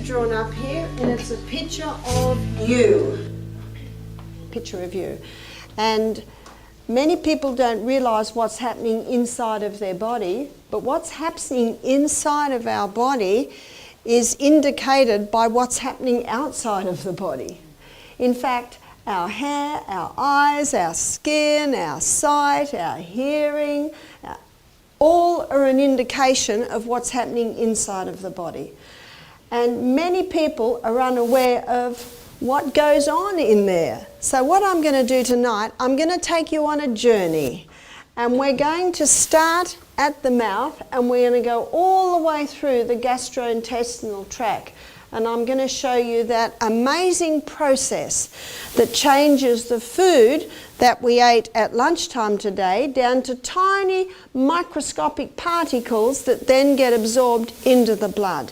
drawn up here, and it's a picture of you. Picture of you. And many people don't realise what's happening inside of their body, but what's happening inside of our body is indicated by what's happening outside of the body. In fact, our hair, our eyes, our skin, our sight, our hearing, all are an indication of what's happening inside of the body. And many people are unaware of what goes on in there. So what I'm going to do tonight, I'm going to take you on a journey. And we're going to start at the mouth, and we're going to go all the way through the gastrointestinal tract. And I'm going to show you that amazing process that changes the food that we ate at lunchtime today down to tiny microscopic particles that then get absorbed into the blood.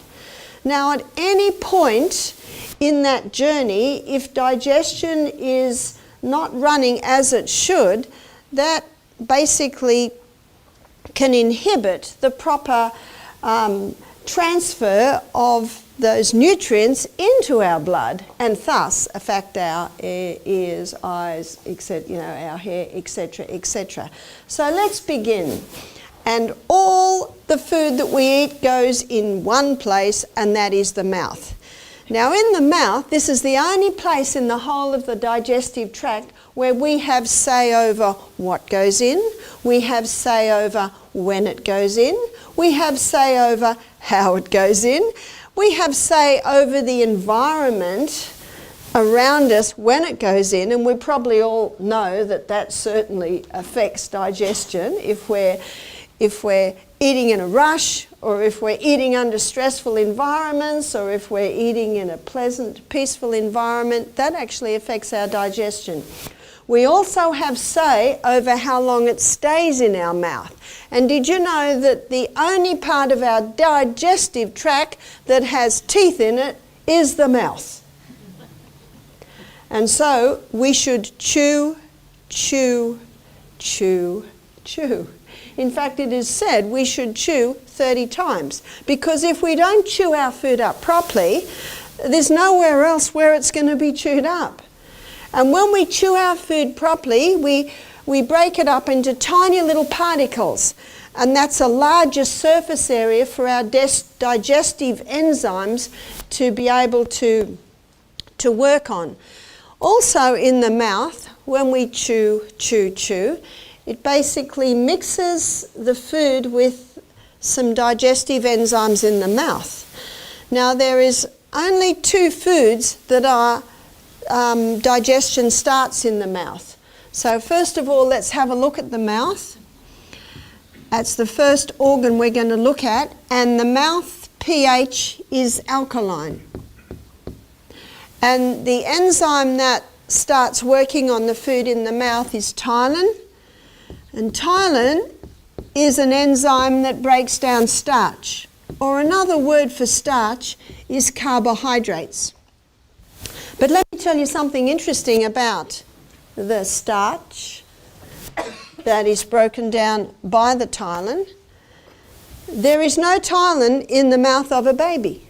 Now, at any point in that journey, if digestion is not running as it should, that basically can inhibit the proper transfer of those nutrients into our blood, and thus affect our ears, eyes, etc., our hair, etc., etc. So let's begin. And all the food that we eat goes in one place, and that is the mouth. Now, in the mouth, this is the only place in the whole of the digestive tract where we have say over what goes in, we have say over when it goes in, we have say over how it goes in, we have say over the environment around us when it goes in, and we probably all know that that certainly affects digestion if we're eating in a rush, or if we're eating under stressful environments, or if we're eating in a pleasant, peaceful environment. That actually affects our digestion. We also have say over how long it stays in our mouth. And did you know that the only part of our digestive tract that has teeth in it is the mouth? And so we should chew, chew, chew, chew. In fact, it is said we should chew 30 times, because if we don't chew our food up properly, there's nowhere else where it's going to be chewed up. And when we chew our food properly, we break it up into tiny little particles, and that's a larger surface area for our digestive enzymes to be able to work on. Also in the mouth, when we chew, it basically mixes the food with some digestive enzymes in the mouth. Now, there is only two foods that are digestion starts in the mouth. So first of all, let's have a look at the mouth. That's the first organ we're going to look at, and the mouth pH is alkaline. And the enzyme that starts working on the food in the mouth is ptyalin. And ptyalin is an enzyme that breaks down starch, or another word for starch is carbohydrates. But let me tell you something interesting about the starch that is broken down by the ptyalin. There is no ptyalin in the mouth of a baby.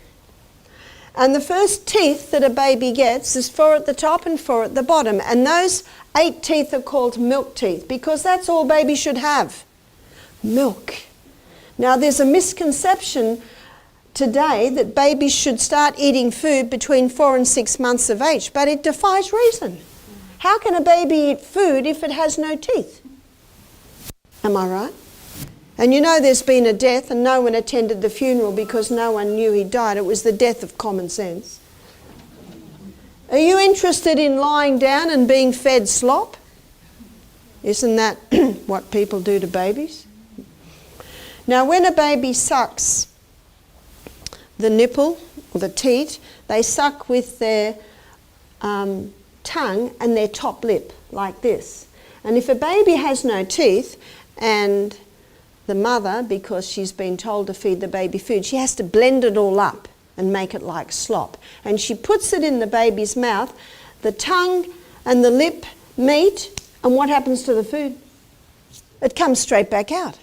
And the first teeth that a baby gets is 4 at the top and 4 at the bottom. And those 8 teeth are called milk teeth, because that's all babies should have. Milk. Now, there's a misconception today that babies should start eating food between 4 and 6 months of age, but it defies reason. How can a baby eat food if it has no teeth? Am I right? And you know there's been a death and no one attended the funeral because no one knew he died. It was the death of common sense. Are you interested in lying down and being fed slop? Isn't that what people do to babies? Now, when a baby sucks the nipple or the teat, they suck with their tongue and their top lip like this. And if a baby has no teeth, and the mother, because she's been told to feed the baby food, she has to blend it all up and make it like slop. And she puts it in the baby's mouth, the tongue and the lip meet, and what happens to the food? It comes straight back out.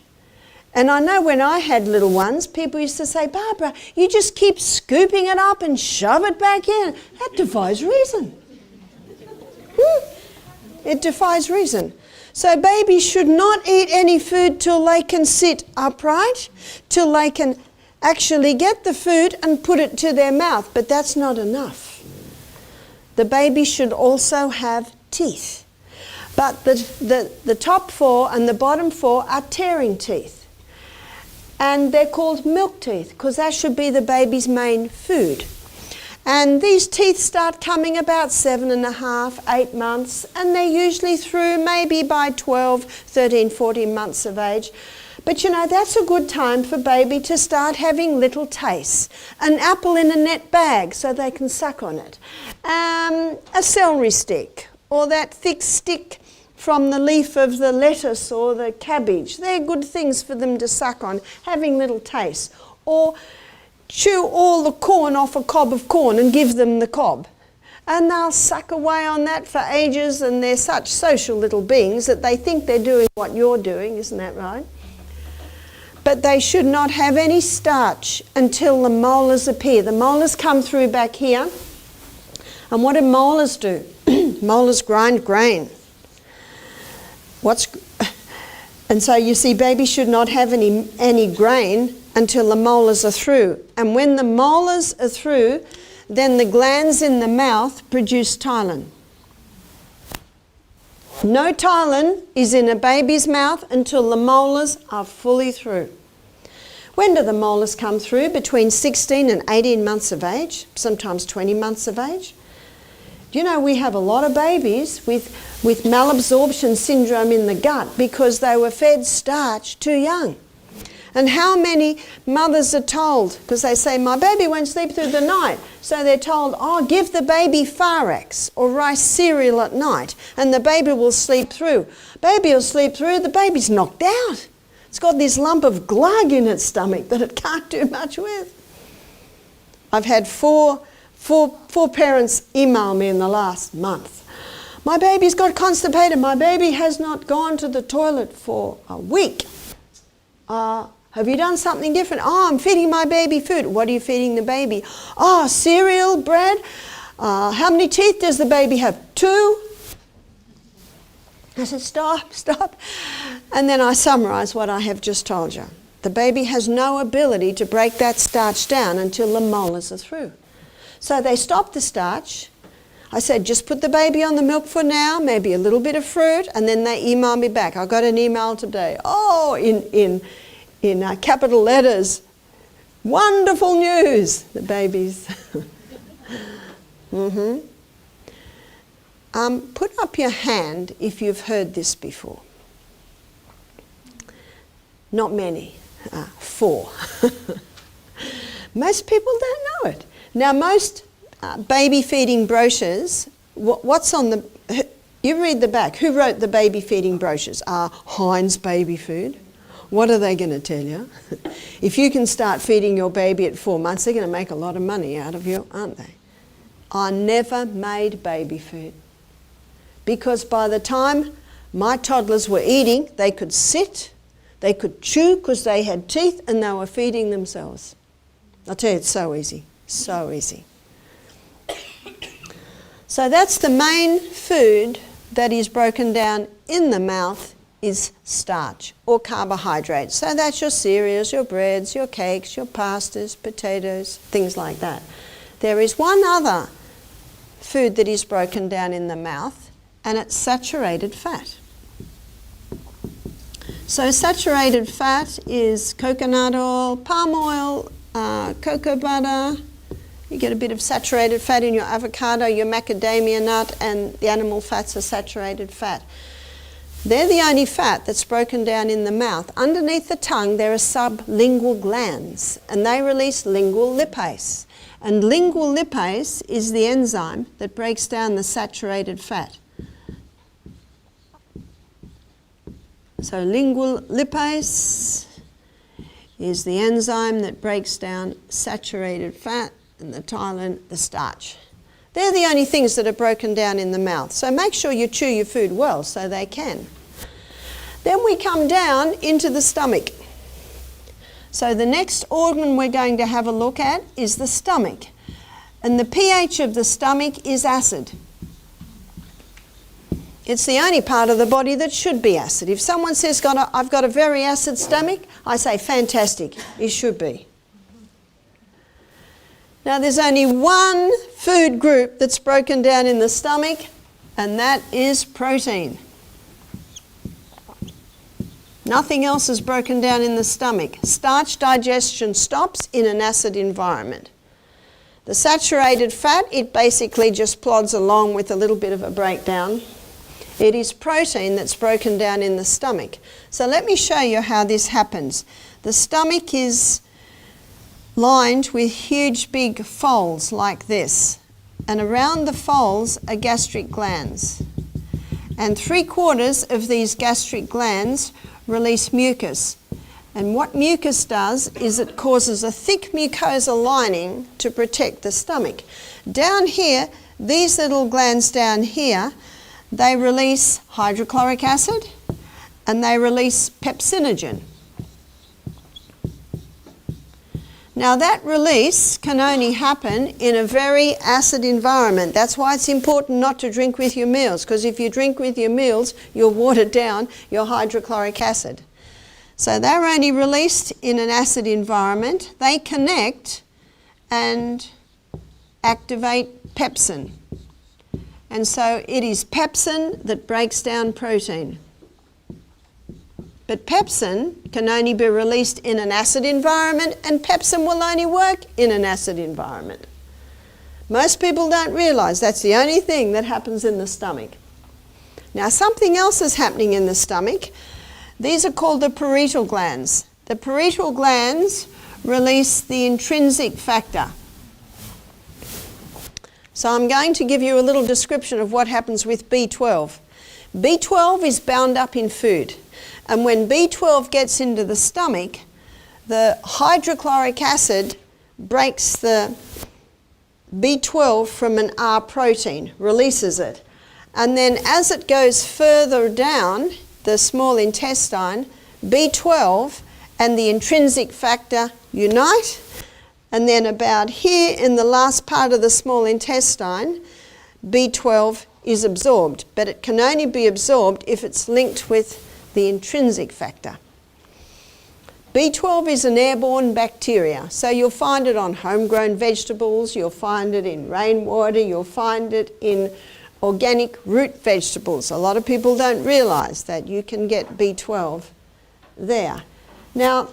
And I know when I had little ones, people used to say, Barbara, you just keep scooping it up and shove it back in. That defies reason. It defies reason. So babies should not eat any food till they can sit upright, till they can actually get the food and put it to their mouth. But that's not enough. The baby should also have teeth. But the top 4 and the bottom 4 are tearing teeth. And they're called milk teeth because that should be the baby's main food. And these teeth start coming about 7.5, 8 months, and they're usually through maybe by 12, 13, 14 months of age. But you know, that's a good time for baby to start having little tastes. An apple in a net bag so they can suck on it. A celery stick, or that thick stick from the leaf of the lettuce or the cabbage. They're good things for them to suck on, having little tastes. Or chew all the corn off a cob of corn and give them the cob. And they'll suck away on that for ages, and they're such social little beings that they think they're doing what you're doing, isn't that right? But they should not have any starch until the molars appear. The molars come through back here. And what do molars do? Molars grind grain. And so you see, babies should not have any grain until the molars are through. And when the molars are through, then the glands in the mouth produce ptyalin. No ptyalin is in a baby's mouth until the molars are fully through. When do the molars come through? Between 16 and 18 months of age, sometimes 20 months of age. Do you know we have a lot of babies with malabsorption syndrome in the gut because they were fed starch too young? And how many mothers are told, because they say, my baby won't sleep through the night, so they're told, oh, give the baby Farex or rice cereal at night and the baby will sleep through. Baby will sleep through, the baby's knocked out. It's got this lump of glug in its stomach that it can't do much with. I've had four parents email me in the last month. My baby's got constipated. My baby has not gone to the toilet for a week. Have you done something different? Oh, I'm feeding my baby food. What are you feeding the baby? Oh, cereal, bread. How many teeth does the baby have? 2. I said, stop. And then I summarise what I have just told you. The baby has no ability to break that starch down until the molars are through. So they stopped the starch. I said, just put the baby on the milk for now, maybe a little bit of fruit, and then they emailed me back. I got an email today. Oh, in capital letters, wonderful news, the babies. Put up your hand if you've heard this before. Not many, 4. Most people don't know it. Now, most baby feeding brochures, what's on the... You read the back. Who wrote the baby feeding brochures? Heinz Baby Food. What are they going to tell you? If you can start feeding your baby at 4 months, they're going to make a lot of money out of you, aren't they? I never made baby food. Because by the time my toddlers were eating, they could sit, they could chew because they had teeth, and they were feeding themselves. I'll tell you, it's so easy. So easy. So that's the main food that is broken down in the mouth is starch or carbohydrates. So that's your cereals, your breads, your cakes, your pastas, potatoes, things like that. There is one other food that is broken down in the mouth, and it's saturated fat. So saturated fat is coconut oil, palm oil, cocoa butter. You get a bit of saturated fat in your avocado, your macadamia nut, and the animal fats are saturated fat. They're the only fat that's broken down in the mouth. Underneath the tongue, there are sublingual glands, and they release lingual lipase. And lingual lipase is the enzyme that breaks down the saturated fat. So lingual lipase is the enzyme that breaks down saturated fat, and the ptyalin, the starch. They're the only things that are broken down in the mouth. So make sure you chew your food well so they can. Then we come down into the stomach. So the next organ we're going to have a look at is the stomach. And the pH of the stomach is acid. It's the only part of the body that should be acid. If someone says, I've got a very acid stomach, I say, fantastic, it should be. Now there's only one food group that's broken down in the stomach, and that is protein. Nothing else is broken down in the stomach. Starch digestion stops in an acid environment. The saturated fat, it basically just plods along with a little bit of a breakdown. It is protein that's broken down in the stomach. So let me show you how this happens. The stomach is lined with huge big folds like this. And around the folds are gastric glands. And 3/4 of these gastric glands release mucus. And what mucus does is it causes a thick mucosal lining to protect the stomach. Down here, these little glands down here, they release hydrochloric acid and they release pepsinogen. Now that release can only happen in a very acid environment. That's why it's important not to drink with your meals, because if you drink with your meals, you'll water down your hydrochloric acid. So they're only released in an acid environment. They connect and activate pepsin. And so it is pepsin that breaks down protein. But pepsin can only be released in an acid environment, and pepsin will only work in an acid environment. Most people don't realize that's the only thing that happens in the stomach. Now something else is happening in the stomach. These are called the parietal glands. The parietal glands release the intrinsic factor. So I'm going to give you a little description of what happens with B12. B12 is bound up in food. And when B12 gets into the stomach, the hydrochloric acid breaks the B12 from an R protein, releases it. And then as it goes further down the small intestine, B12 and the intrinsic factor unite. And then about here in the last part of the small intestine, B12 is absorbed. But it can only be absorbed if it's linked with the intrinsic factor. B12 is an airborne bacteria, so you'll find it on homegrown vegetables, you'll find it in rainwater, you'll find it in organic root vegetables. A lot of people don't realize that you can get B12 there. Now,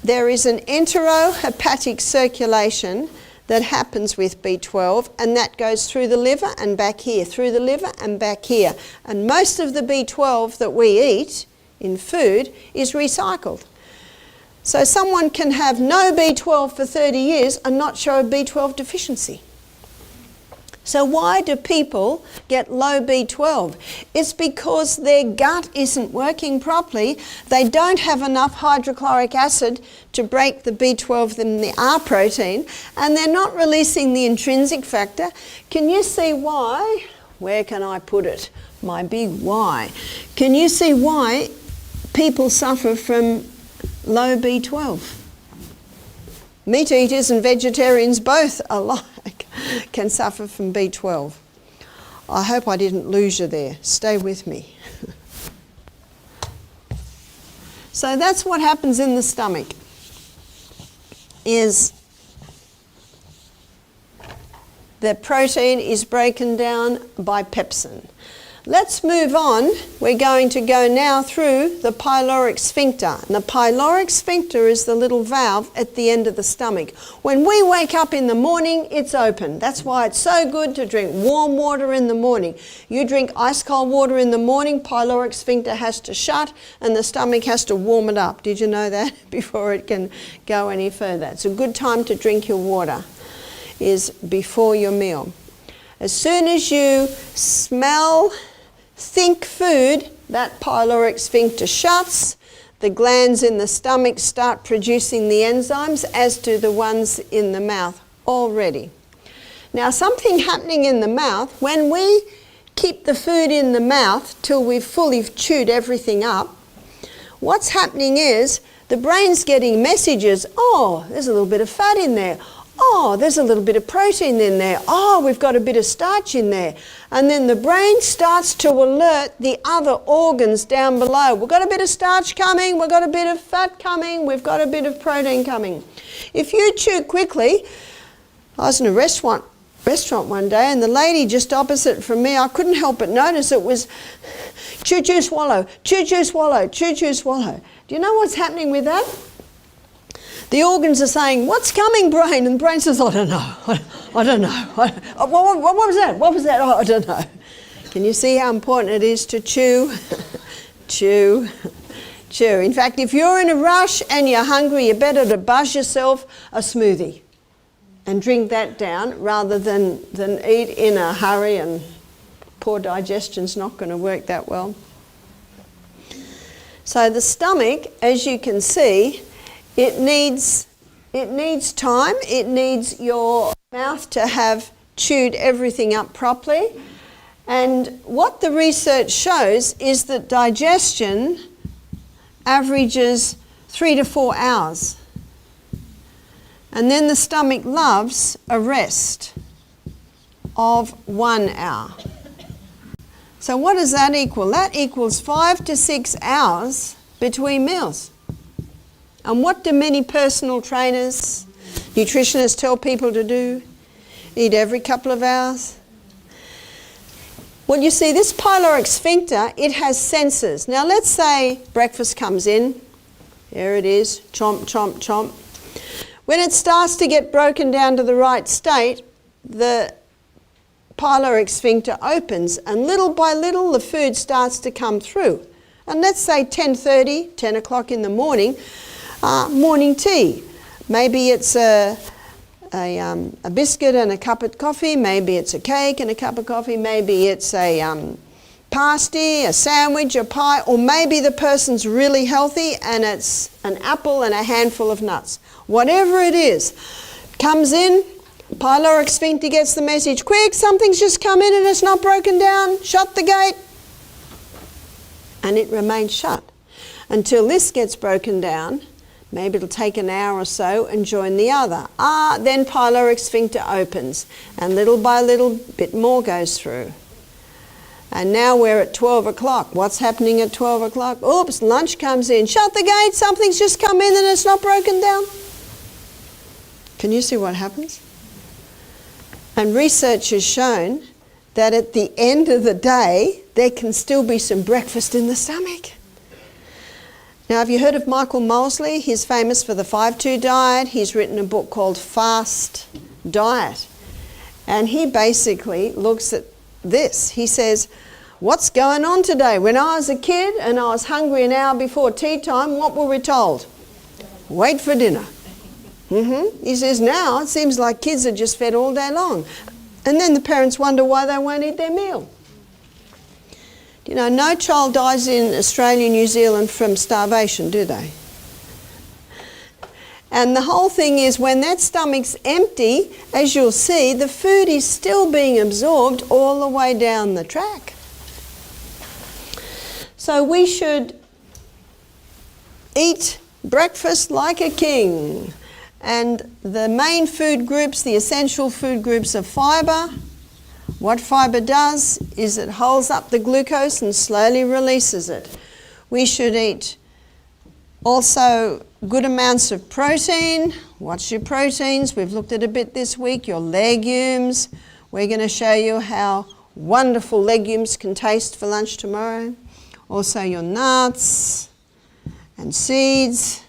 there is an enterohepatic circulation that happens with B12, and that goes through the liver and back here, through the liver and back here. And most of the B12 that we eat in food is recycled. So someone can have no B12 for 30 years and not show a B12 deficiency. So why do people get low B12? It's because their gut isn't working properly. They don't have enough hydrochloric acid to break the B12 and the R protein, and they're not releasing the intrinsic factor. Can you see why? Where can I put it? My big why. Can you see why people suffer from low B12? Meat eaters and vegetarians both alike can suffer from B12. I hope I didn't lose you there. Stay with me. So that's what happens in the stomach, is the protein is broken down by pepsin. Let's move on. We're going to go now through the pyloric sphincter. And the pyloric sphincter is the little valve at the end of the stomach. When we wake up in the morning, it's open. That's why it's so good to drink warm water in the morning. You drink ice cold water in the morning, pyloric sphincter has to shut and the stomach has to warm it up. Did you know that? Before it can go any further. It's a good time to drink your water, is before your meal. As soon as you smell, think food, that pyloric sphincter shuts. The glands in the stomach start producing the enzymes, as do the ones in the mouth already. Now, something happening in the mouth, when we keep the food in the mouth till we've fully chewed everything up, what's happening is The brain's getting messages, oh, there's a little bit of fat in there. Oh, there's a little bit of protein in there. Oh, we've got a bit of starch in there. And then the brain starts to alert the other organs down below. We've got a bit of starch coming, we've got a bit of fat coming, we've got a bit of protein coming. If you chew quickly, I was in a restaurant one day, and the lady just opposite from me, I couldn't help but notice it was chew, chew, swallow, chew, chew, swallow, chew, chew, swallow. Do you know what's happening with that? The organs are saying, what's coming, brain? And the brain says, I don't know. I don't know. What was that? What was that? Oh, I don't know. Can you see how important it is to chew? Chew. Chew. In fact, if you're in a rush and you're hungry, you're better to buzz yourself a smoothie and drink that down rather than eat in a hurry, and poor digestion's not going to work that well. So the stomach, as you can see, it needs time. It needs your mouth to have chewed everything up properly. And what the research shows is that digestion averages 3 to 4 hours. And then the stomach loves a rest of 1 hour. So what does that equal? That equals 5 to 6 hours between meals. And what do many personal trainers, nutritionists tell people to do? Eat every couple of hours. Well, you see, this pyloric sphincter, it has sensors. Now, let's say breakfast comes in. There it is, chomp, chomp, chomp. When it starts to get broken down to the right state, the pyloric sphincter opens, and little by little the food starts to come through. And let's say 10:30, 10 o'clock in the morning, morning tea. Maybe it's a biscuit and a cup of coffee, maybe it's a cake and a cup of coffee, maybe it's a pasty, a sandwich, a pie, or maybe the person's really healthy and it's an apple and a handful of nuts. Whatever it is, comes in, pyloric sphincter gets the message, quick, something's just come in and it's not broken down, shut the gate. And it remains shut until this gets broken down. Maybe it'll take an hour or so and join the other. Then pyloric sphincter opens, and little by little bit more goes through. And now we're at 12 o'clock. What's happening at 12 o'clock? Oops, lunch comes in. Shut the gate, something's just come in and it's not broken down. Can you see what happens? And research has shown that at the end of the day, there can still be some breakfast in the stomach. Now, have you heard of Michael Mosley? He's famous for the 5-2 diet. He's written a book called Fast Diet. And he basically looks at this. He says, what's going on today? When I was a kid and I was hungry an hour before tea time, what were we told? Wait for dinner. He says, now it seems like kids are just fed all day long. And then the parents wonder why they won't eat their meal. You know, no child dies in Australia, New Zealand from starvation, do they? And the whole thing is, when that stomach's empty, as you'll see, the food is still being absorbed all the way down the track. So we should eat breakfast like a king. And the main food groups, the essential food groups, are fibre. What fibre does is it holds up the glucose and slowly releases it. We should eat also good amounts of protein. What's your proteins? We've looked at a bit this week. Your legumes. We're going to show you how wonderful legumes can taste for lunch tomorrow. Also your nuts and seeds.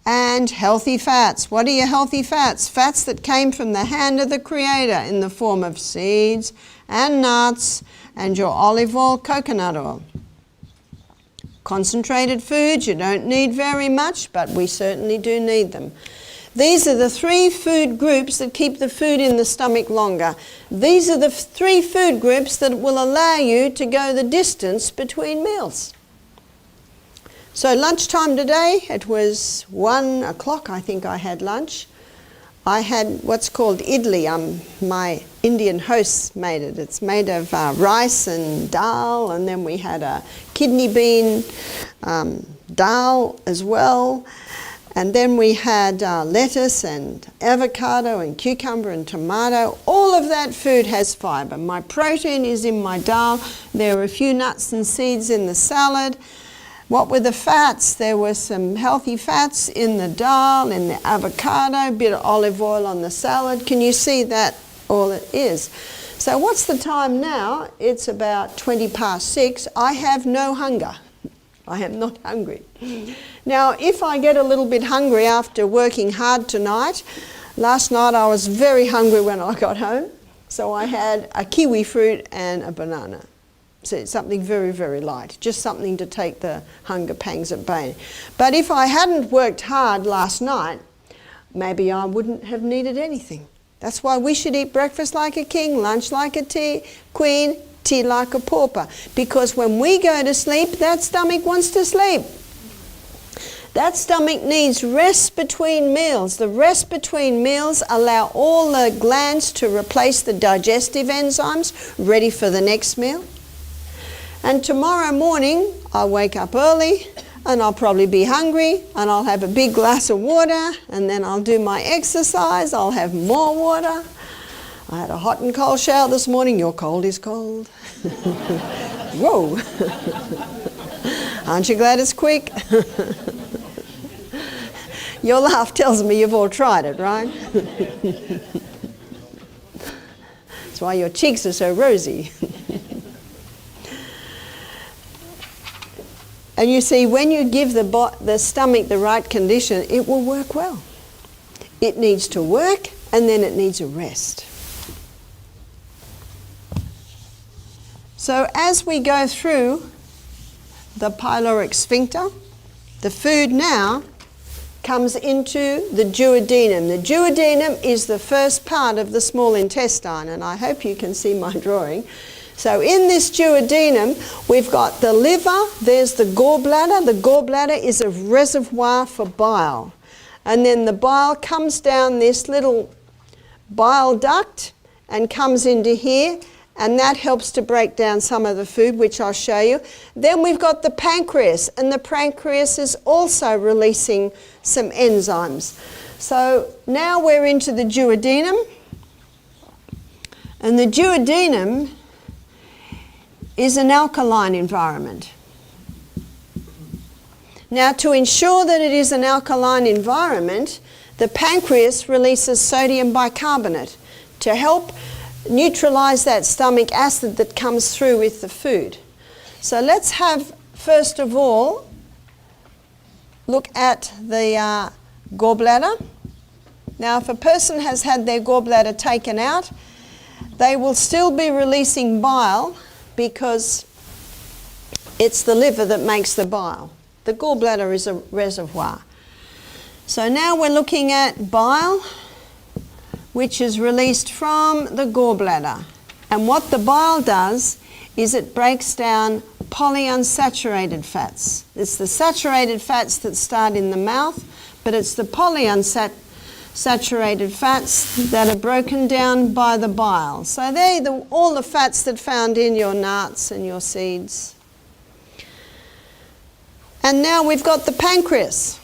And healthy fats. What are your healthy fats? Fats that came from the hand of the Creator in the form of seeds and nuts and your olive oil, coconut oil. Concentrated foods, you don't need very much, but we certainly do need them. These are the 3 food groups that keep the food in the stomach longer. These are the 3 food groups that will allow you to go the distance between meals. So lunchtime today, it was 1 o'clock, I think I had lunch. I had what's called idli. My Indian hosts made it. It's made of rice and dal, and then we had a kidney bean dal as well. And then we had lettuce and avocado and cucumber and tomato. All of that food has fibre. My protein is in my dal. There were a few nuts and seeds in the salad. What were the fats? There were some healthy fats in the dal, in the avocado, a bit of olive oil on the salad. Can you see that all it is? So what's the time now? It's about 6:20. I have no hunger. I am not hungry. Now, if I get a little bit hungry after working hard tonight, last night I was very hungry when I got home, so I had a kiwi fruit and a banana. So it's something very, very light, just something to take the hunger pangs at bay. But if I hadn't worked hard last night, maybe I wouldn't have needed anything. That's why we should eat breakfast like a king, lunch like a queen, tea like a pauper. Because when we go to sleep, that stomach wants to sleep. That stomach needs rest between meals. The rest between meals allow all the glands to replace the digestive enzymes ready for the next meal. And tomorrow morning, I'll wake up early and I'll probably be hungry and I'll have a big glass of water and then I'll do my exercise. I'll have more water. I had a hot and cold shower this morning. Your cold is cold. Whoa. Aren't you glad it's quick? Your laugh tells me you've all tried it, right? That's why your cheeks are so rosy. And you see, when you give the stomach the right condition, it will work well. It needs to work and then it needs a rest. So as we go through the pyloric sphincter, the food now comes into the duodenum. The duodenum is the first part of the small intestine, and I hope you can see my drawing. So in this duodenum, we've got the liver, there's the gallbladder. The gallbladder is a reservoir for bile. And then the bile comes down this little bile duct and comes into here, and that helps to break down some of the food, which I'll show you. Then we've got the pancreas, and the pancreas is also releasing some enzymes. So now we're into the duodenum, and the duodenum is an alkaline environment. Now, to ensure that it is an alkaline environment, the pancreas releases sodium bicarbonate to help neutralize that stomach acid that comes through with the food. So let's have, first of all, look at the gallbladder. Now, if a person has had their gallbladder taken out, they will still be releasing bile because it's the liver that makes the bile. The gallbladder is a reservoir. So now we're looking at bile, which is released from the gallbladder. And what the bile does is it breaks down polyunsaturated fats. It's the saturated fats that start in the mouth, but it's the polyunsaturated fats that are broken down by the bile. So they're all the fats that are found in your nuts and your seeds. And now we've got the pancreas.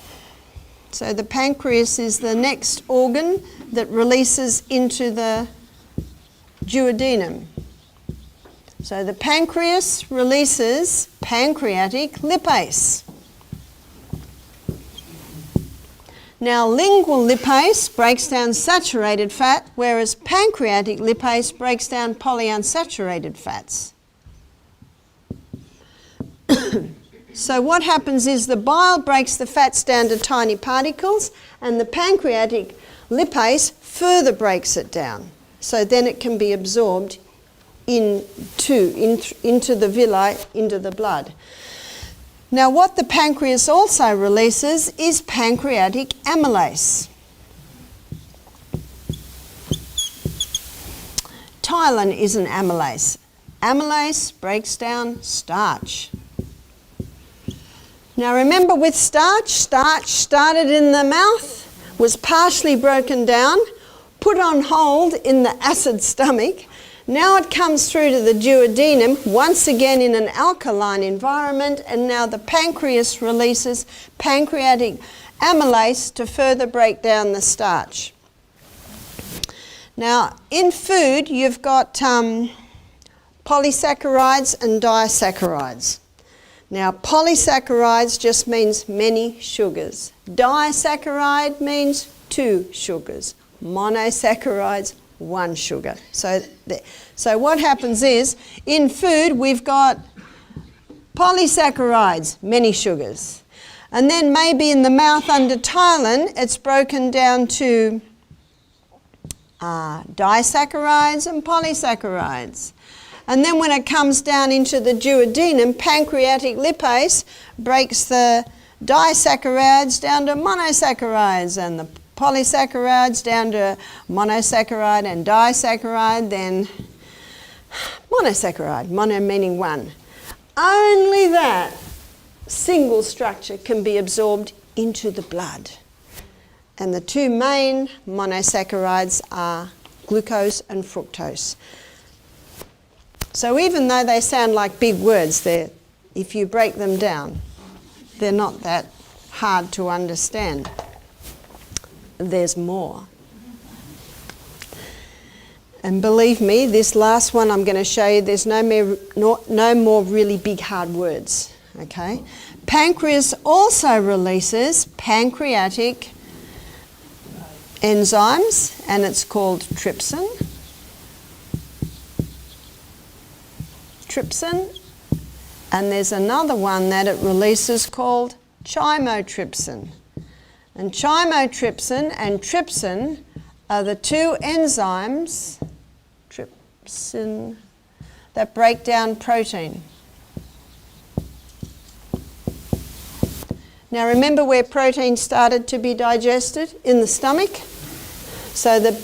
So the pancreas is the next organ that releases into the duodenum. So the pancreas releases pancreatic lipase. Now lingual lipase breaks down saturated fat, whereas pancreatic lipase breaks down polyunsaturated fats. So what happens is the bile breaks the fats down to tiny particles, and the pancreatic lipase further breaks it down. So then it can be absorbed into the villi, into the blood. Now what the pancreas also releases is pancreatic amylase. Ptyalin is an amylase. Amylase breaks down starch. Now remember, with starch started in the mouth, was partially broken down, put on hold in the acid stomach. Now it comes through to the duodenum, once again in an alkaline environment, and now the pancreas releases pancreatic amylase to further break down the starch. Now, in food, you've got polysaccharides and disaccharides. Now, polysaccharides just means many sugars. Disaccharide means 2 sugars. Monosaccharides, 1 sugar. So what happens is, in food, we've got polysaccharides, many sugars. And then maybe in the mouth under ptyalin, it's broken down to disaccharides and polysaccharides. And then when it comes down into the duodenum, pancreatic lipase breaks the disaccharides down to monosaccharides, and the polysaccharides down to monosaccharide and disaccharide, then monosaccharide, mono meaning 1. Only that single structure can be absorbed into the blood. And the 2 main monosaccharides are glucose and fructose. So even though they sound like big words, if you break them down, they're not that hard to understand. There's more. And believe me, this last one I'm going to show you, there's no more really big hard words. Okay? Pancreas also releases pancreatic enzymes, and it's called trypsin. And there's another one that it releases called chymotrypsin. And chymotrypsin and trypsin are the 2 enzymes, trypsin, that break down protein. Now remember where protein started to be digested? In the stomach. So the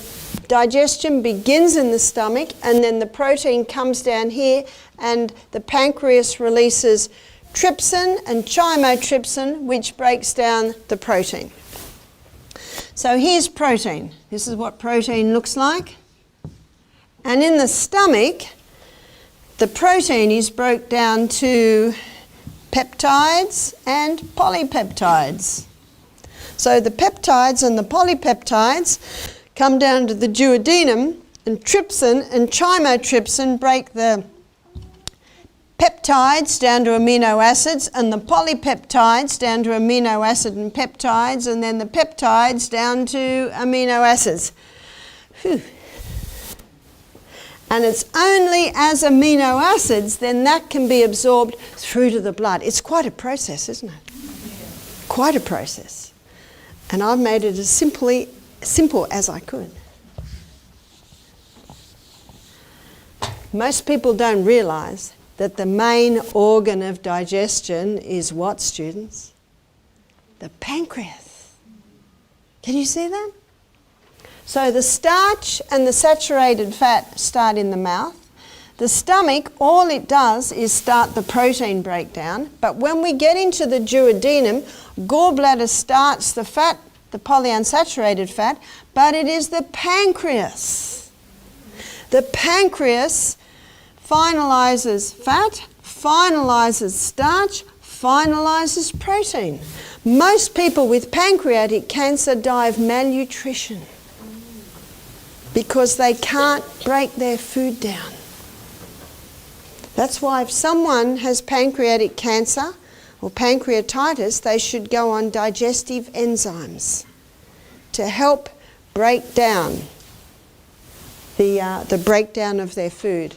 digestion begins in the stomach, and then the protein comes down here, and the pancreas releases trypsin and chymotrypsin, which breaks down the protein. So here's protein. This is what protein looks like. And in the stomach, the protein is broke down to peptides and polypeptides. So the peptides and the polypeptides come down to the duodenum, and trypsin and chymotrypsin break the peptides down to amino acids, and the polypeptides down to amino acid and peptides, and then the peptides down to amino acids. Whew. And it's only as amino acids then that can be absorbed through to the blood. It's quite a process, isn't it? Quite a process. And I've made it as simple as I could. Most people don't realise that the main organ of digestion is what, students? The pancreas. Can you see that? So the starch and the saturated fat start in the mouth. The stomach, all it does is start the protein breakdown. But when we get into the duodenum, gallbladder starts the fat, the polyunsaturated fat, but it is the pancreas. The pancreas finalizes fat, finalizes starch, finalizes protein. Most people with pancreatic cancer die of malnutrition because they can't break their food down. That's why if someone has pancreatic cancer or pancreatitis, they should go on digestive enzymes to help break down the breakdown of their food.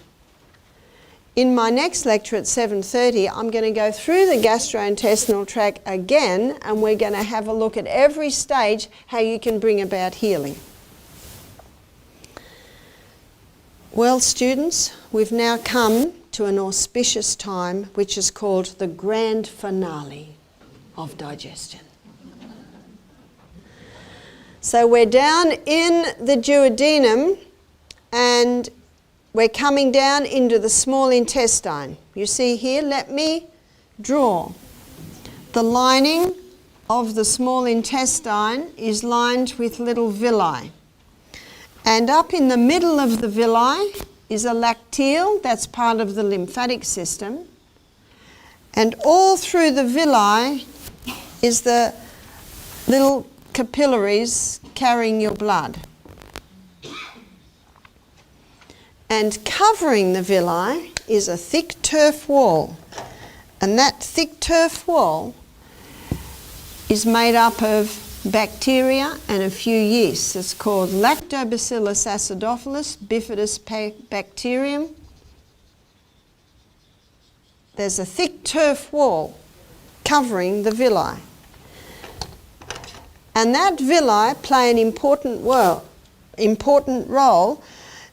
In my next lecture at 7:30, I'm going to go through the gastrointestinal tract again, and we're going to have a look at every stage how you can bring about healing. Well, students, we've now come to an auspicious time which is called the grand finale of digestion. So we're down in the duodenum and we're coming down into the small intestine. You see here, let me draw. The lining of the small intestine is lined with little villi. And up in the middle of the villi is a lacteal, that's part of the lymphatic system. And all through the villi is the little capillaries carrying your blood. And covering the villi is a thick turf wall. And that thick turf wall is made up of bacteria and a few yeasts. It's called Lactobacillus acidophilus bifidus bacterium. There's a thick turf wall covering the villi. And that villi play an important role.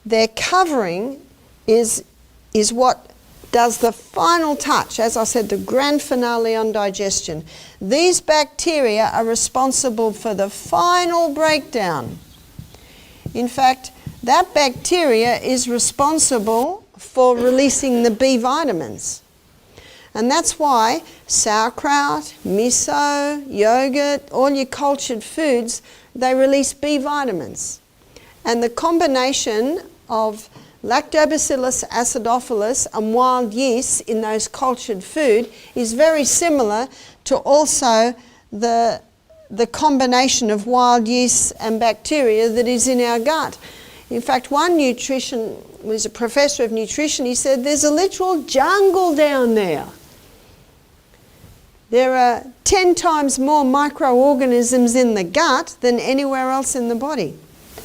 Their covering is what does the final touch, as I said, the grand finale on digestion. These bacteria are responsible for the final breakdown. In fact, that bacteria is responsible for releasing the B vitamins. And that's why sauerkraut, miso, yogurt, all your cultured foods, they release B vitamins. And the combination of Lactobacillus acidophilus and wild yeast in those cultured food is very similar to also the combination of wild yeast and bacteria that is in our gut. In fact, one nutrition was a professor of nutrition. He said there's a literal jungle down there. There are 10 times more microorganisms in the gut than anywhere else in the body.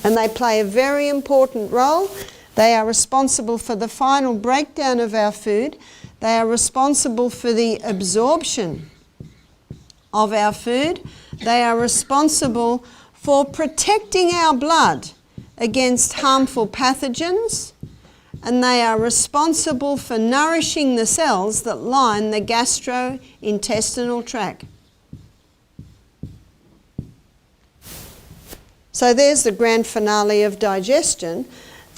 And they play a very important role. They are responsible for the final breakdown of our food. They are responsible for the absorption of our food. They are responsible for protecting our blood against harmful pathogens. And they are responsible for nourishing the cells that line the gastrointestinal tract. So there's the grand finale of digestion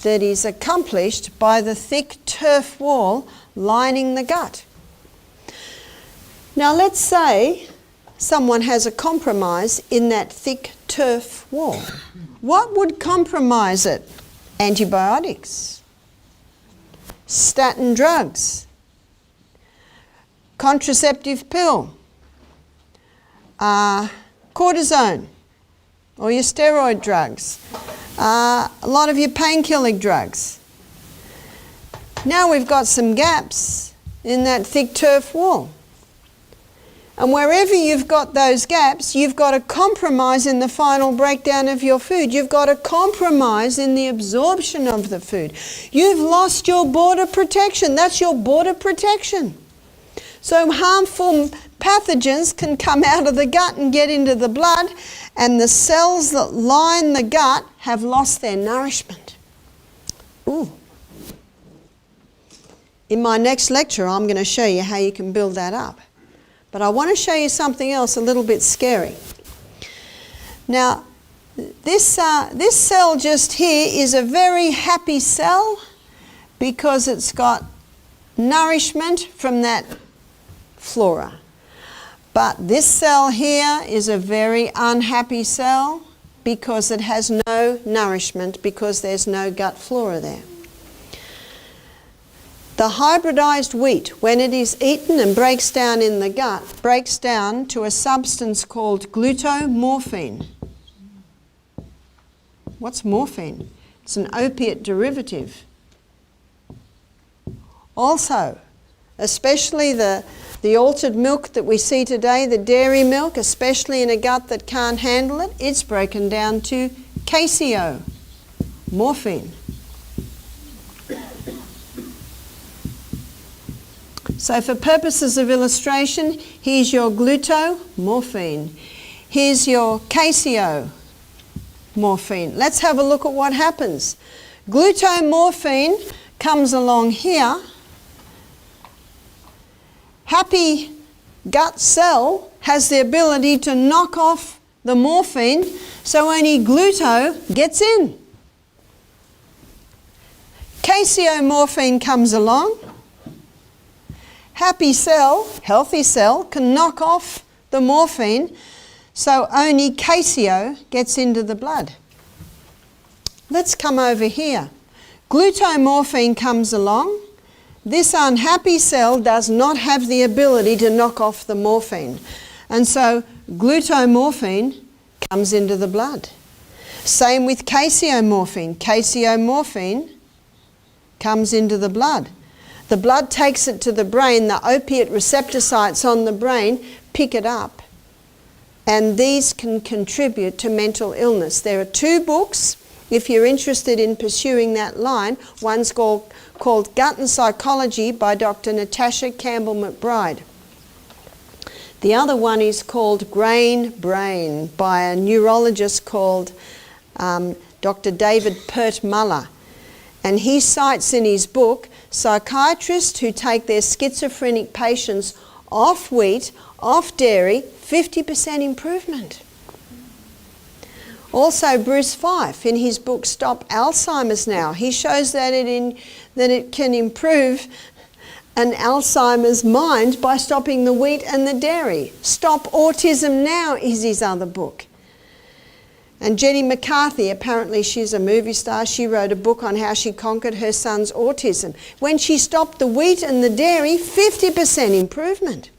that is accomplished by the thick turf wall lining the gut. Now let's say someone has a compromise in that thick turf wall. What would compromise it? Antibiotics, statin drugs, contraceptive pill, cortisone, or your steroid drugs, a lot of your painkilling drugs. Now we've got some gaps in that thick turf wall. And wherever you've got those gaps, you've got a compromise in the final breakdown of your food. You've got a compromise in the absorption of the food. You've lost your border protection. That's your border protection. So harmful pathogens can come out of the gut and get into the blood, and the cells that line the gut have lost their nourishment. Ooh. In my next lecture, I'm going to show you how you can build that up. But I want to show you something else a little bit scary. Now, this cell just here is a very happy cell because it's got nourishment from that flora. But this cell here is a very unhappy cell because it has no nourishment, because there's no gut flora there. The hybridized wheat, when it is eaten and breaks down in the gut, breaks down to a substance called glutamorphine. What's morphine? It's an opiate derivative. Also, especially the altered milk that we see today, the dairy milk, especially in a gut that can't handle it, it's broken down to caseo, morphine. So for purposes of illustration, here's your glutamorphine. Here's your caseo morphine. Let's have a look at what happens. Glutamorphine comes along here. Happy gut cell has the ability to knock off the morphine, so only gluto gets in. Caseomorphine comes along. Happy cell, healthy cell, can knock off the morphine, so only caseo gets into the blood. Let's come over here. glutamorphine comes along. This unhappy cell does not have the ability to knock off the morphine. And so glutamorphine comes into the blood. Same with caseomorphine. Caseomorphine comes into the blood. The blood takes it to the brain. The opiate receptor sites on the brain pick it up. And these can contribute to mental illness. There are 2 books, if you're interested in pursuing that line. One's called Gut and Psychology by Dr. Natasha Campbell McBride. The other one is called Brain by a neurologist called Dr. David Pert-Muller. And he cites in his book psychiatrists who take their schizophrenic patients off wheat, off dairy, 50% improvement. Also Bruce Fife in his book Stop Alzheimer's Now, he shows that it can improve an Alzheimer's mind by stopping the wheat and the dairy. Stop Autism Now is his other book. And Jenny McCarthy, apparently she's a movie star, she wrote a book on how she conquered her son's autism. When she stopped the wheat and the dairy, 50% improvement.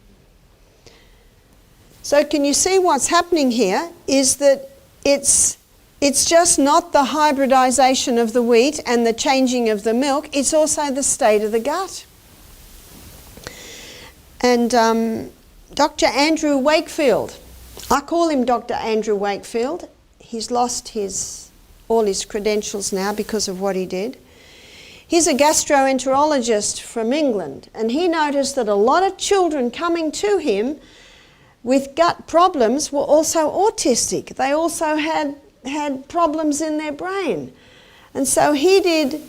So can you see what's happening here is that it's just not the hybridization of the wheat and the changing of the milk, it's also the state of the gut. And Dr. Andrew Wakefield, I call him Dr. Andrew Wakefield. He's lost all his credentials now because of what he did. He's a gastroenterologist from England, and he noticed that a lot of children coming to him with gut problems were also autistic. They also had problems in their brain. And so he did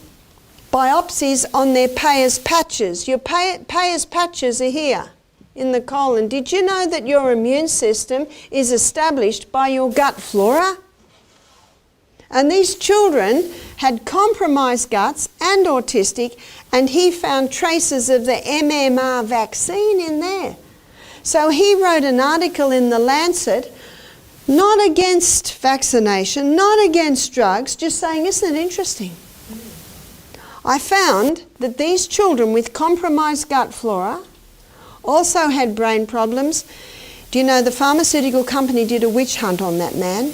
biopsies on their Peyer's patches. Your Peyer's patches are here in the colon. Did you know that your immune system is established by your gut flora? And these children had compromised guts and autistic, and he found traces of the MMR vaccine in there. So he wrote an article in The Lancet, not against vaccination, not against drugs, just saying, isn't it interesting? I found that these children with compromised gut flora also had brain problems. Do you know the pharmaceutical company did a witch hunt on that man?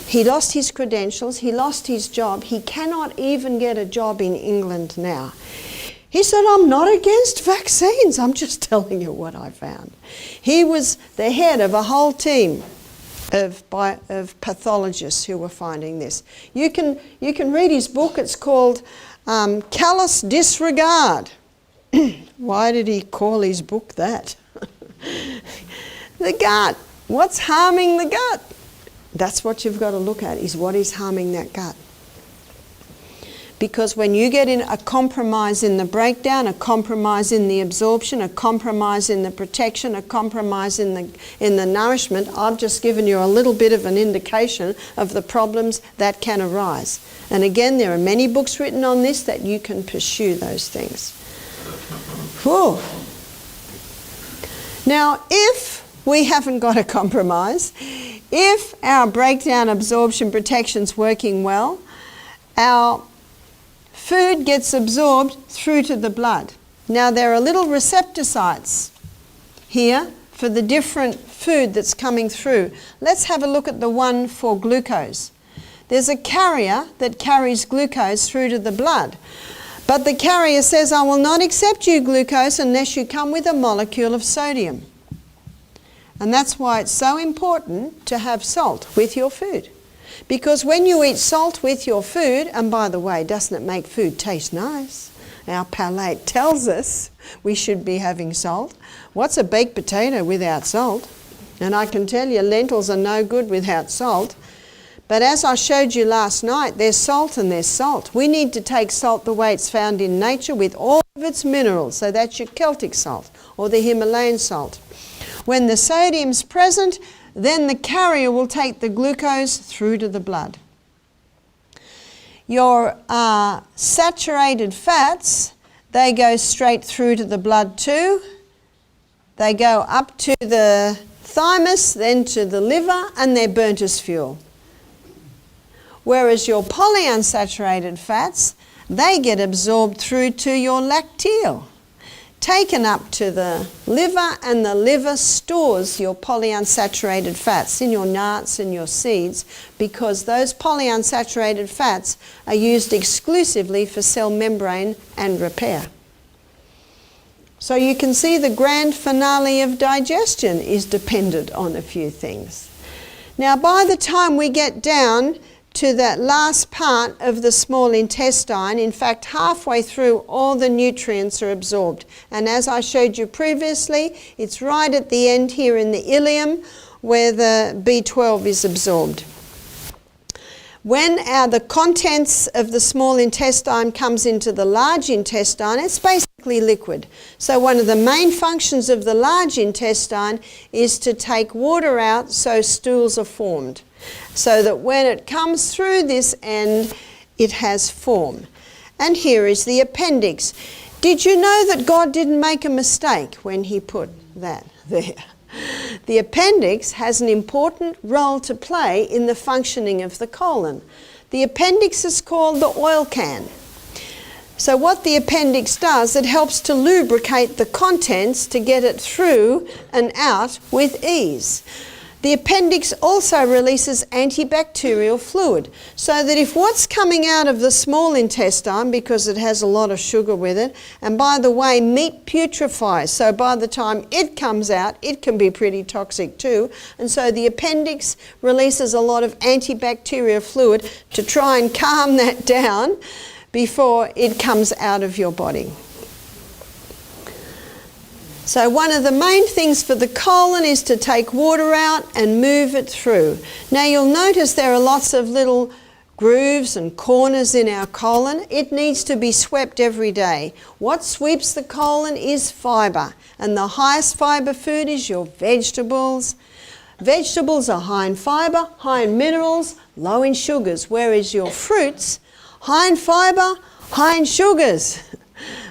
He lost his credentials, he lost his job, he cannot even get a job in England now. He said, I'm not against vaccines, I'm just telling you what I found. He was the head of a whole team of pathologists who were finding this. You can read his book, it's called Callous Disregard. Why did he call his book that? The gut, what's harming the gut? That's what you've got to look at, is what is harming that gut. Because when you get in a compromise in the breakdown, a compromise in the absorption, a compromise in the protection, a compromise in the nourishment, I've just given you a little bit of an indication of the problems that can arise. And again, there are many books written on this that you can pursue those things. Whew. Now, if we haven't got a compromise, if our breakdown, absorption, protection's working well, our food gets absorbed through to the blood. Now there are little receptor sites here for the different food that's coming through. Let's have a look at the one for glucose. There's a carrier that carries glucose through to the blood. But the carrier says, I will not accept you glucose unless you come with a molecule of sodium. And that's why it's so important to have salt with your food. Because when you eat salt with your food, and by the way, doesn't it make food taste nice? Our palate tells us we should be having salt. What's a baked potato without salt? And I can tell you lentils are no good without salt. But as I showed you last night, there's salt and there's salt. We need to take salt the way it's found in nature with all of its minerals. So that's your Celtic salt or the Himalayan salt. When the sodium's present, then the carrier will take the glucose through to the blood. Your saturated fats, they go straight through to the blood too. They go up to the thymus, then to the liver, and they're burnt as fuel. Whereas your polyunsaturated fats, they get absorbed through to your lacteal, taken up to the liver, and the liver stores your polyunsaturated fats in your nuts and your seeds, because those polyunsaturated fats are used exclusively for cell membrane and repair. So you can see the grand finale of digestion is dependent on a few things. Now, by the time we get down to that last part of the small intestine, in fact, halfway through, all the nutrients are absorbed. And as I showed you previously, it's right at the end here in the ileum where the B12 is absorbed. When the contents of the small intestine comes into the large intestine, it's basically liquid. So one of the main functions of the large intestine is to take water out so stools are formed, so that when it comes through this end, it has form. And here is the appendix. Did you know that God didn't make a mistake when he put that there? The appendix has an important role to play in the functioning of the colon. The appendix is called the oil can. So what the appendix does, it helps to lubricate the contents to get it through and out with ease. The appendix also releases antibacterial fluid, so that if what's coming out of the small intestine, because it has a lot of sugar with it, and by the way, meat putrefies, so by the time it comes out, it can be pretty toxic too, and so the appendix releases a lot of antibacterial fluid to try and calm that down before it comes out of your body. So one of the main things for the colon is to take water out and move it through. Now you'll notice there are lots of little grooves and corners in our colon. It needs to be swept every day. What sweeps the colon is fibre, and the highest fibre food is your vegetables. Vegetables are high in fibre, high in minerals, low in sugars, whereas your fruits, high in fibre, high in sugars,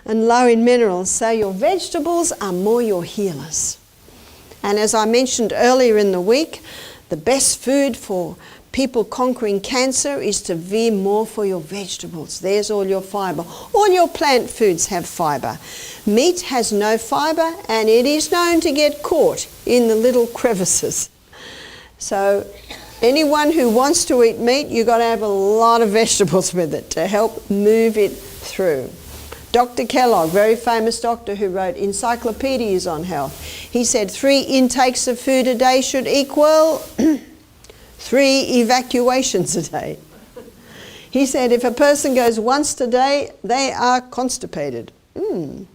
and low in minerals. So your vegetables are more your healers. And as I mentioned earlier in the week, the best food for people conquering cancer is to veer more for your vegetables. There's all your fibre. All your plant foods have fibre. Meat has no fibre, and it is known to get caught in the little crevices. So anyone who wants to eat meat, you've got to have a lot of vegetables with it to help move it through. Dr. Kellogg, very famous doctor who wrote encyclopedias on health, he said 3 intakes of food a day should equal 3 evacuations a day. He said if a person goes once a day, they are constipated. In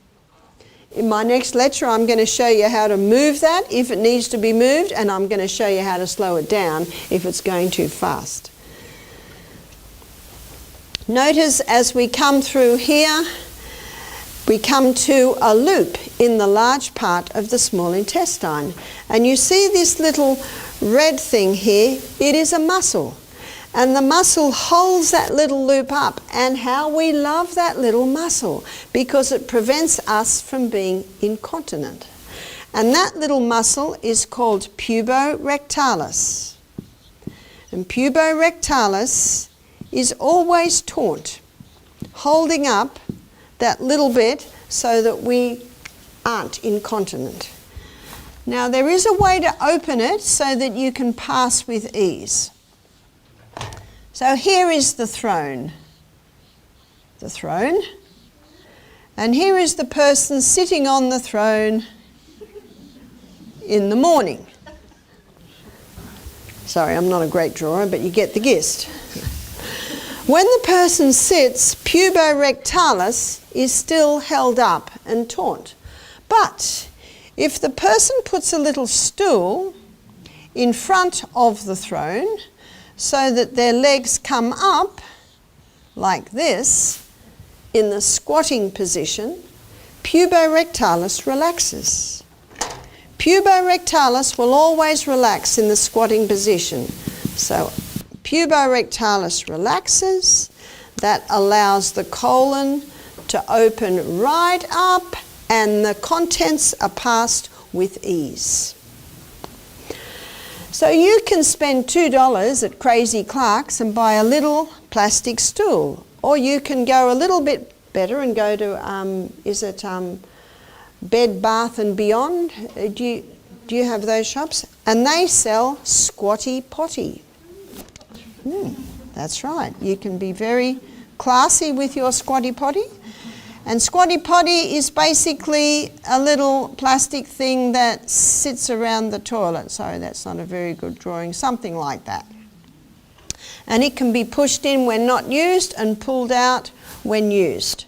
my next lecture, I'm going to show you how to move that if it needs to be moved, and I'm going to show you how to slow it down if it's going too fast. Notice as we come through here, we come to a loop in the large part of the small intestine. And you see this little red thing here, it is a muscle. And the muscle holds that little loop up. And how we love that little muscle, because it prevents us from being incontinent. And that little muscle is called puborectalis. And puborectalis is always taut, holding up that little bit so that we aren't incontinent. Now there is a way to open it so that you can pass with ease. So here is the throne. And here is the person sitting on the throne in the morning. Sorry, I'm not a great drawer, but you get the gist. When the person sits, puborectalis is still held up and taut. But if the person puts a little stool in front of the throne so that their legs come up like this in the squatting position, puborectalis relaxes. Puborectalis will always relax in the squatting position. So puborectalis relaxes. That allows the colon to open right up, and the contents are passed with ease. So you can spend $2 at Crazy Clark's and buy a little plastic stool, Or you can go a little bit better and go to, Bed Bath and Beyond? Do you have those shops? And they sell Squatty Potty. That's right. You can be very classy with your Squatty Potty. And Squatty Potty is basically a little plastic thing that sits around the toilet. Sorry, that's not a very good drawing. Something like that. And it can be pushed in when not used and pulled out when used.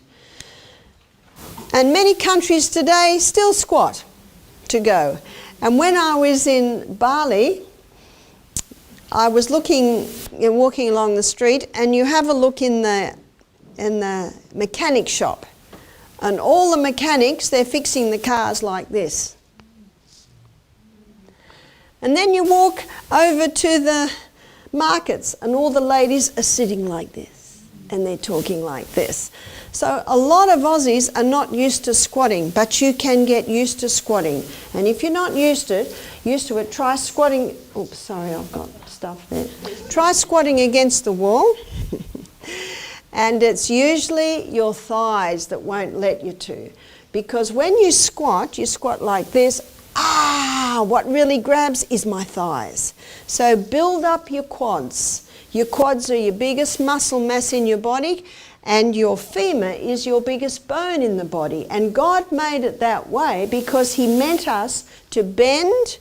And many countries today still squat to go. And when I was in Bali, I was walking along the street, and you have a look in the mechanic shop. And all the mechanics, they're fixing the cars like this. And then you walk over to the markets, and all the ladies are sitting like this, and they're talking like this. So a lot of Aussies are not used to squatting, but you can get used to squatting. And if you're not used to it, try squatting. Oops, sorry, I've got stuff there. Try squatting against the wall. And it's usually your thighs that won't let you to. Because when you squat like this. What really grabs is my thighs. So build up your quads. Your quads are your biggest muscle mass in your body, and your femur is your biggest bone in the body. And God made it that way because He meant us to bend,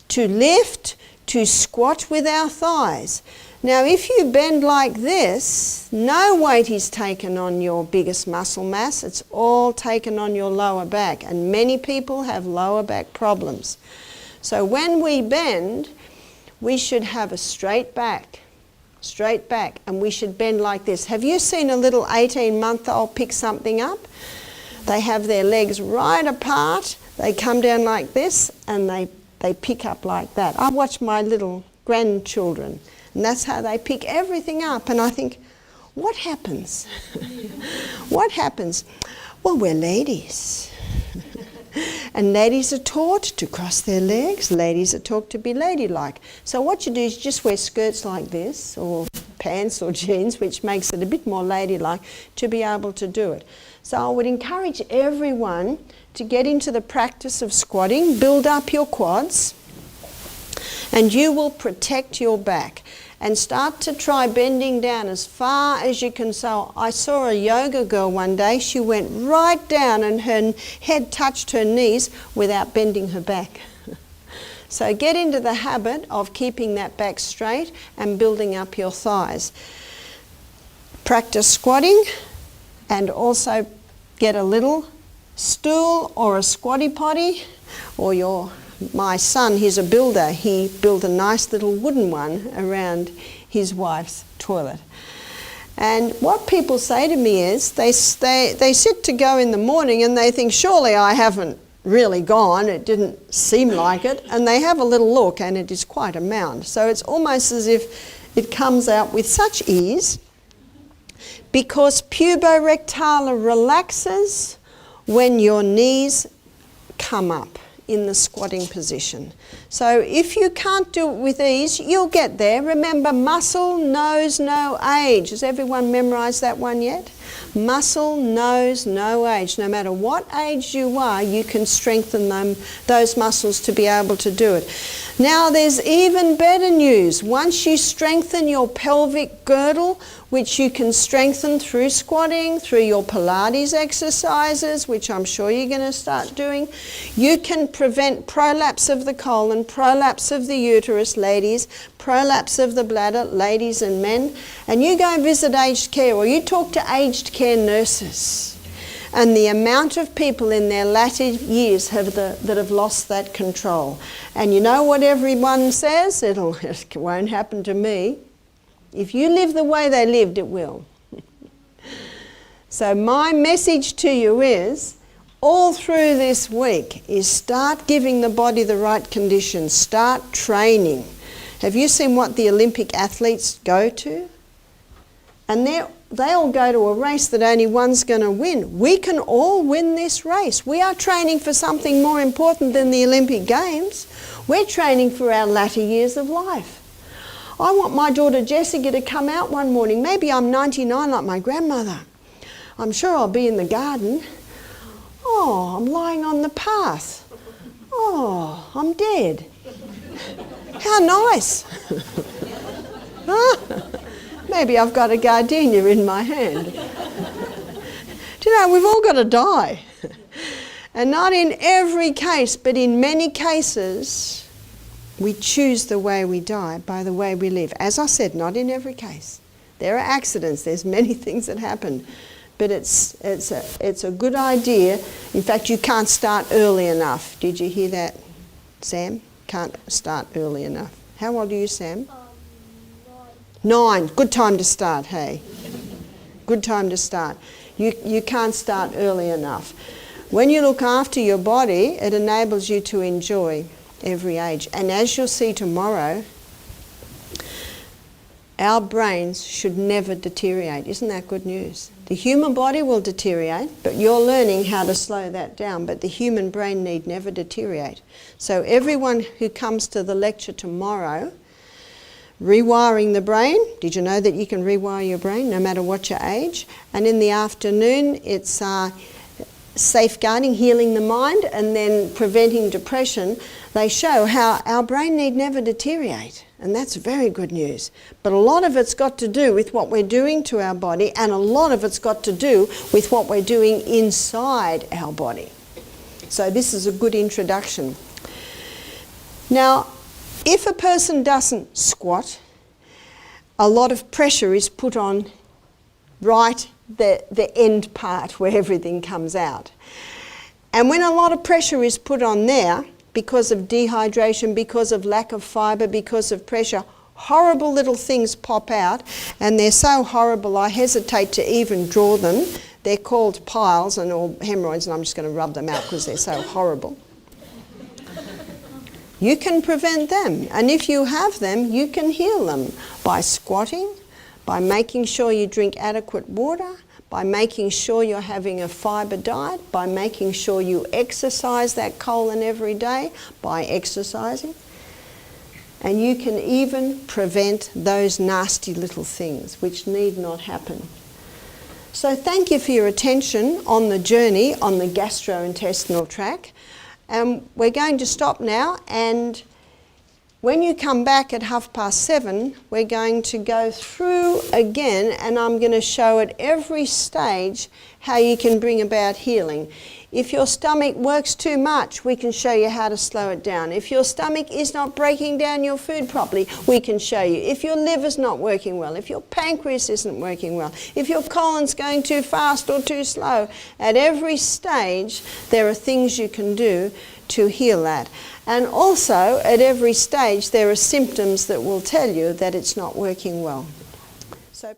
to lift, to squat with our thighs. Now, if you bend like this, no weight is taken on your biggest muscle mass. It's all taken on your lower back, and many people have lower back problems. So when we bend, we should have a straight back, and we should bend like this. Have you seen a little 18-month-old pick something up? They have their legs right apart, they come down like this, and they pick up like that. I watch my little grandchildren, and that's how they pick everything up. And I think, what happens? What happens? Well, we're ladies. And ladies are taught to cross their legs. Ladies are taught to be ladylike. So what you do is just wear skirts like this, or pants or jeans, which makes it a bit more ladylike to be able to do it. So I would encourage everyone to get into the practice of squatting, build up your quads, and you will protect your back. And start to try bending down as far as you can. So I saw a yoga girl one day. She went right down and her head touched her knees without bending her back. So get into the habit of keeping that back straight and building up your thighs. Practice squatting, and also get a little stool or a squatty potty, or my son, he's a builder. He built a nice little wooden one around his wife's toilet. And what people say to me is, they sit to go in the morning and they think, surely I haven't really gone, it didn't seem like it. And they have a little look, and it is quite a mound. So it's almost as if it comes out with such ease, because puborectalis relaxes when your knees come up in the squatting position. So if you can't do it with ease, you'll get there. Remember, muscle knows no age. Has everyone memorized that one yet? Muscle knows no age. No matter what age you are, you can strengthen those muscles to be able to do it. Now there's even better news. Once you strengthen your pelvic girdle, which you can strengthen through squatting, through your Pilates exercises, which I'm sure you're going to start doing, you can prevent prolapse of the colon, prolapse of the uterus, ladies, prolapse of the bladder, ladies and men. And you go and visit aged care, or you talk to aged care nurses, and the amount of people in their latter years that have lost that control. And you know what everyone says? It won't happen to me. If you live the way they lived, it will. So my message to you is, all through this week, is start giving the body the right conditions. Start training. Have you seen what the Olympic athletes go to? And they all go to a race that only one's going to win. We can all win this race. We are training for something more important than the Olympic Games. We're training for our latter years of life. I want my daughter Jessica to come out one morning. Maybe I'm 99 like my grandmother. I'm sure I'll be in the garden. Oh, I'm lying on the path. Oh, I'm dead. How nice. Maybe I've got a gardenia in my hand. Do you know, we've all got to die. And not in every case, but in many cases, we choose the way we die by the way we live. As I said, not in every case. There are accidents, there's many things that happen. But it's a good idea. In fact, you can't start early enough. Did you hear that, Sam? Can't start early enough. How old are you, Sam? 9. Good time to start, hey? Good time to start. You can't start early enough. When you look after your body, it enables you to enjoy every age. And as you'll see tomorrow, our brains should never deteriorate. Isn't that good news? The human body will deteriorate, but you're learning how to slow that down. But the human brain need never deteriorate. So everyone who comes to the lecture tomorrow, rewiring the brain. Did you know that you can rewire your brain no matter what your age? And in the afternoon, it's safeguarding, healing the mind, and then preventing depression. They show how our brain need never deteriorate. And that's very good news. But a lot of it's got to do with what we're doing to our body, and a lot of it's got to do with what we're doing inside our body. So this is a good introduction. Now, if a person doesn't squat, a lot of pressure is put on right the end part where everything comes out. And when a lot of pressure is put on there, because of dehydration, because of lack of fibre, because of pressure, horrible little things pop out, and they're so horrible I hesitate to even draw them. They're called piles or hemorrhoids, and I'm just going to rub them out because they're so horrible. You can prevent them, and if you have them, you can heal them by squatting, by making sure you drink adequate water, by making sure you're having a fibre diet, by making sure you exercise that colon every day, by exercising. And you can even prevent those nasty little things which need not happen. So thank you for your attention on the journey on the gastrointestinal tract. We're going to stop now, and when you come back at 7:30, we're going to go through again, and I'm going to show at every stage how you can bring about healing. If your stomach works too much, we can show you how to slow it down. If your stomach is not breaking down your food properly, we can show you. If your liver's not working well, if your pancreas isn't working well, if your colon's going too fast or too slow, at every stage there are things you can do to heal that. And also, at every stage, there are symptoms that will tell you that it's not working well. So